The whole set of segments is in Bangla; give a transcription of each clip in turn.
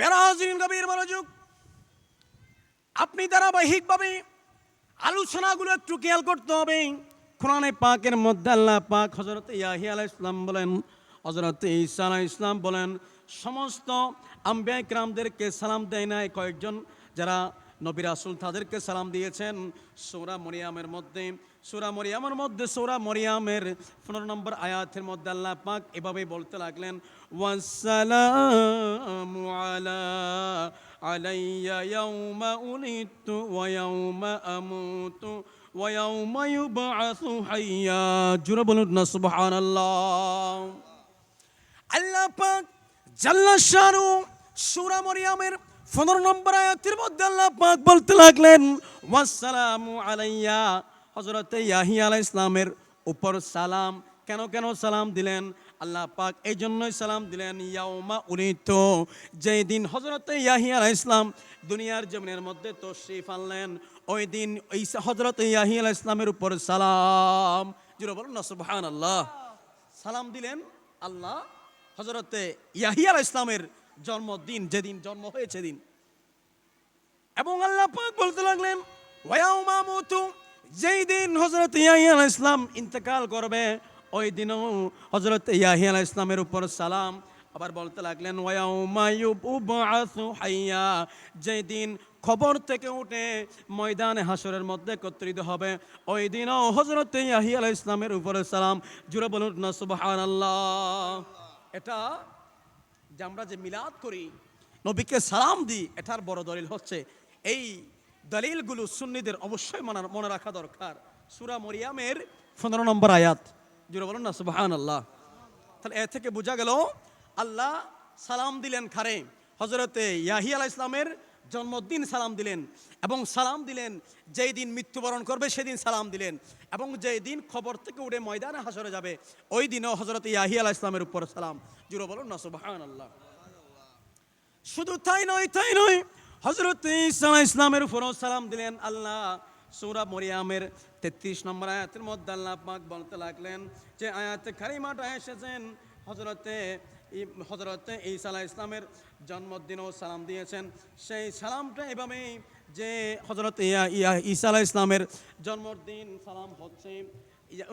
প্যারা হাজিরিন গভীর মনোযোগ, আপনি ধারাবাহিকভাবে আলোচনাগুলো একটু খেয়াল করতে হবে। কোরআনে পাকের মধ্যে আল্লাহ পাক হযরত ইয়াহিয়া আলাইহিস সালাম বলেন, হযরত ঈসা আলাইহিস সালাম বলেন, সমস্ত আম্বিয়া কিরামদেরকে সালাম দেয় নাই, কয়েকজন যারা নবী রাসূল তাদেরকে সালাম দিয়েছেন। সূরা মরিয়মের মধ্যে সূরা মরিয়মের 15 নম্বর আয়াতের মধ্যে আল্লাহ পাক এভাবে বলতে লাগলেন, ওয়াসসালামু আলাইয়া ইয়াউমা উলিদতু ওয়া ইয়াউমা আমুতু ওয়া ইয়াউমা ইউবআসু হাইয়া। জোরে বলুন না সুবহানাল্লাহ। আল্লাহ পাক জাল্লা শানু সূরা মরিয়মের 15 নম্বর আয়াতের মধ্যে আল্লাহ পাক বলতে লাগলেন, ওয়াসসালামু আলাইয়া, হযরত ইয়াহিয়া আলাইহিস সালামের উপর সালাম। কেন সালাম দিলেন? আল্লাহ পাক এই জন্যই সালাম দিলেন, ইয়াউমা উলিদতু, যেই দিন হযরত ইয়াহিয়া আলাইহিস সালাম দুনিয়ার জমিনের মধ্যে তাশরীফ আনলেন, ওই দিন হযরত ইয়াহিয়া আলাইহিস সালামের উপর সালাম। জোরে বলুন না সুবহানাল্লাহ। সালাম দিলেন আল্লাহ হযরত ইয়াহিয়া আলাইহিস সালামের জন্মদিন, যেদিন জন্ম হয়েছে দিন। এবং আল্লাহ পাক বলতে লাগলেন, ওয়া ইয়াউমা আমুতু, যেই দিন হযরত ইয়াহিয়া আলাইহিস সালাম ইন্তেকাল করবে, ওই দিনও হযরত ইয়াহিয়া আলাইহিস সালামের উপর সালাম। আবার বলতে লাগলেন, ওয়া ইয়াউমা ইউবআসু হাইয়া, যেই দিন খবর থেকে উঠে ময়দানে হাসরের মধ্যে একত্রিত হবে, ওই দিনও হযরত ইয়াহিয়া আলাইহিস সালামের উপর সালাম। জোরে বলুন না সুবহানাল্লাহ। এটা যে আমরা যে মিলাদ করি, নবীকে সালাম দিই, এটার বড় দলিল হচ্ছে এই দলিলগুলো সুন্নিদের অবশ্যই মনে রাখা দরকার। সূরা মরিয়মের 15 নম্বর আয়াত। জোরে বলুন না সুবহানাল্লাহ। তাহলে এ থেকে বোঝা গেল আল্লাহ সালাম দিলেন কারে? হযরতে ইয়াহিয়া আলাইহিস সালামের জন্মদিন সালাম দিলেন, এবং সালাম দিলেন যেই দিন মৃত্যুবরণ করবে সেদিন সালাম দিলেন, এবং যেই দিন খবর থেকে উঠে ময়দানে হাসরে যাবে ওই দিনও হযরত ইয়াহিয়া আলাইহিস সালামের উপর সালাম। জোরে বলুন না সুবহানাল্লাহ। শুধু তাই নয়, হযরত ঈসা আলাইহিস সালামের উপরও সালাম দিলেন আল্লাহ। সূরা মরিয়মের 33 নম্বর আয়াতের মধ্যে আল্লাহ পাক বলতে লাগলেন, যে আয়াতে কারিমাটা এসেছেন হযরতে ঈসা আলাইহিস সালামের জন্মদিনেও সালাম দিয়েছেন। সেই সালামটা এভাবেই যে হযরত ঈসা আলাইহিস সালামের জন্মদিন সালাম হচ্ছে,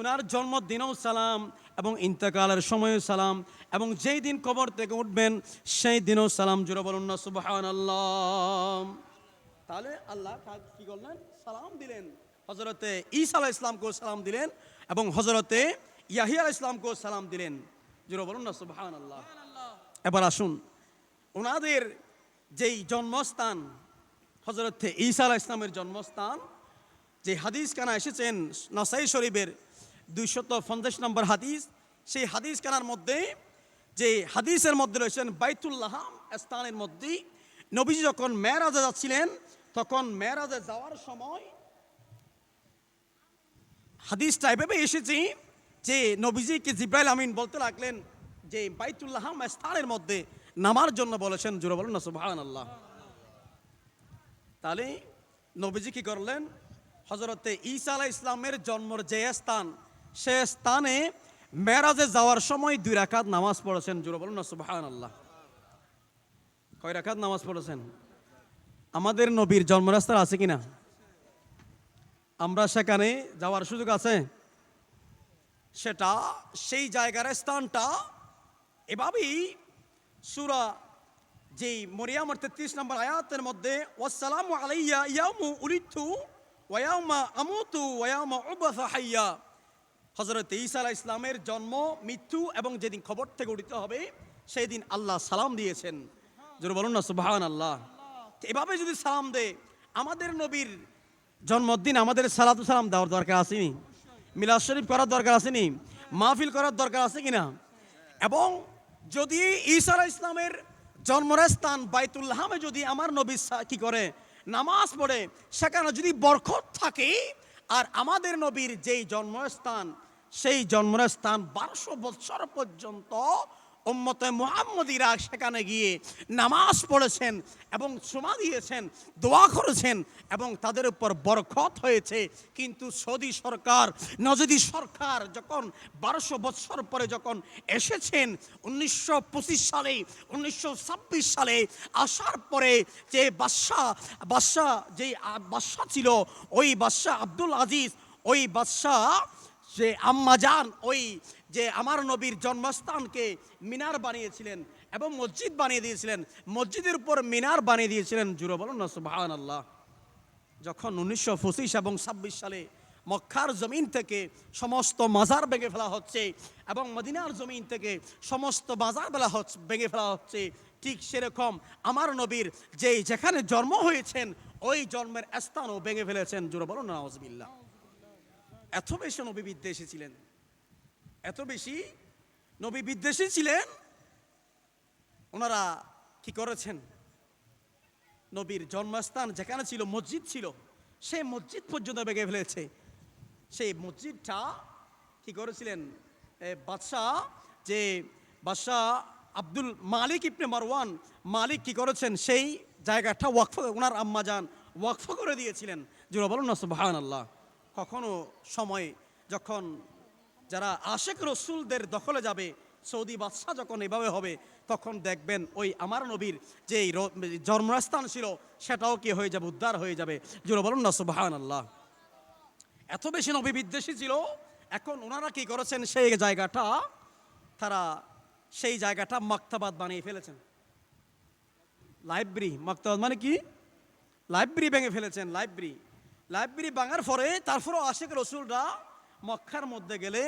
ওনার জন্মদিনেও সালাম, এবং ইন্তেকালের সময়ও সালাম, এবং যেই দিন কবর থেকে উঠবেন সেই দিনও সালাম। জোরে বলুন না সুবহানাল্লাহ। তাহলে আল্লাহ কি করলেন? সালাম দিলেন। হযরতে ঈসা আলাইহিস সালামকেও সালাম দিলেন, এবং হযরতে ইয়াহিয়া আলাইহিস সালামকেও সালাম দিলেন। জোরে বলুন না সুবহানাল্লাহ। এবার আসুন, ওনাদের যেই জন্মস্থান হযরতে ঈসা আলাইহিস সালামের জন্মস্থান, যে হাদিস কানা এসেছেন নাসাই শরীফের 250 নম্বর হাদিস, সেই হাদিস কানার মধ্যে যে হাদিসের মধ্যে রয়েছেন বাইতুল লাহাম স্থানের মধ্যে নবীজি যখন মেরাজে যাচ্ছিলেন, তখন মেরাজে যাওয়ার সময় হাদিসটা এভাবে এসেছে যে নবীজিকে জিবরাইল আমিন বলতে লাগলেন যে বাইতুল লাহাম স্থানের মধ্যে নামার জন্য বলেছেন। জোরে বলুন না সুবহানাল্লাহ। তাহলে নবীজি কি করলেন? হযরতে ঈসা আলাইহিস সালামের জন্মের যে স্থান, সে স্থানে মেরাজে যাওয়ার সময় 2 রাকাত নামাজ পড়েছেন। জোরে বলুন না সুবহানাল্লাহ। কয় রাকাত নামাজ পড়েছেন? আমাদের নবীর জন্মস্থান আছে কিনা? আমরা সেখানে যাওয়ার সুযোগ আছে? সেটা সেই জায়গার স্থানটা এভাবেই সূরা যেই মরিয়মের 33 নম্বর আয়াতের মধ্যে, ওয়াসসালামু আলাইয়া ইয়াউমা উলিদতু ওয়া ইয়াউমা আমুতু ওয়া ইয়াউমা উবআসু হাইয়া, হযরত ঈসা আলাইহিস সালামের জন্ম, মৃত্যু এবং যেদিন খবর থেকে উঠিতে হবে সেই দিন আল্লাহ সালাম দিয়েছেন। জোরে বলুন না সুবহানাল্লাহ। এভাবে যদি সালাম দেয়, আমাদের নবীর জন্মদিন আমাদের সালাতু সালাম দেওয়ার দরকার আসেনি? মিলাদ শরীফ করার দরকার আসেনি? মাহফিল করার দরকার আছে কিনা? এবং যদি ঈসা আলাইহিস সালামের জন্মস্থান বাইতুল লাহামে যদি আমার নবী কি করে? নামাজ পড়ে, সেখানে যদি বরকত থাকে, আর আমাদের নবীর যেই জন্মস্থান, সেই জন্মস্থান 1200 বছর পর্যন্ত উম্মতে মুহাম্মদীরা সেখানে গিয়ে নামাজ পড়েছেন এবং সুমা দিয়েছেন, দোয়া করেছেন এবং তাদের উপর বরকত হয়েছে। কিন্তু সৌদি সরকার, নজদি সরকার যখন 1200 বছর পরে যখন এসেছেন 1925 সালে, 1926 সালে আসার পরে যে বাদশা ছিল, ওই বাদশা আব্দুল আজিজ, ওই বাদশা যে আম্মাজান, ওই যে আমার নবীর জন্মস্থানকে মিনার বানিয়েছিলেন এবং মসজিদ বানিয়ে দিয়েছিলেন, মসজিদের উপর মিনার বানিয়ে দিয়েছিলেন। জুড়ে বলুন না সুবহানাল্লাহ। যখন 1925 এবং 26 সালে মক্কার জমিন থেকে সমস্ত মাজার ভেঙে ফেলা হচ্ছে এবং মদিনার জমিন থেকে সমস্ত মাজার ভেঙে ফেলা হচ্ছে, ঠিক সেরকম আমার নবীর যেখানে জন্ম হয়েছেন ওই জন্মের স্থানও ভেঙে ফেলেছেন। জুড়ে বলুন না নাউজুবিল্লাহ। এত বেশি নবী বিদ্বেষী ছিলেন, এত বেশি নবী বিদ্বেষী ছিলেন, ওনারা কি করেছেন, নবীর জন্মস্থান যেখানে ছিল মসজিদ ছিল, সেই মসজিদ পর্যন্ত ভেঙে ফেলেছে। সেই মসজিদটা কি করেছিলেন বাদশাহ আব্দুল মালিক ইবনে মারওয়ান মালিক কি করেছেন, সেই জায়গাটা ওয়াকফ, ওনার আম্মাজান ওয়াকফ করে দিয়েছিলেন। জোরে বলুন না সুবহানাল্লাহ। কখনো সময় যখন যারা আশেক রসুলদের দখলে যাবে, সৌদি বাদশা যখন এভাবে হবে, তখন দেখবেন ওই আমার নবীর যে জন্মস্থান ছিল সেটাও কি হয়ে যাবে, উদ্ধার হয়ে যাবে। জোরে বলুন না সুবহানাল্লাহ। এত বেশি নবী বিদ্বেষী ছিল। এখন ওনারা কি করেছেন, সেই জায়গাটা মাকতাবাত বানিয়ে ফেলেছেন, লাইব্রেরি। মাকতাবাত মানে কি? লাইব্রেরি ভেঙে ফেলেছেন। লাইব্রেরি ভাঙার পরে তারপরও আশেক রসুলরা মক্কার মধ্যে গেলে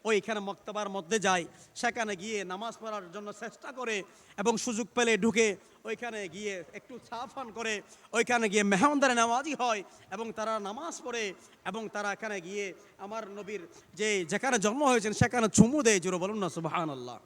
ওইখানে মক্তবার মধ্যে যায়, সেখানে গিয়ে নামাজ পড়ার জন্য চেষ্টা করে এবং সুযোগ পেলে ঢুকে ওইখানে গিয়ে একটু চা পান করে, ওইখানে গিয়ে মেহমানদারে নামাজি হয় এবং তারা নামাজ পড়ে এবং তারা এখানে গিয়ে আমার নবীর যেখানে জন্ম হয়েছেন সেখানে চুমু দেয়। জোরে বলুন না সুবহানাল্লাহ।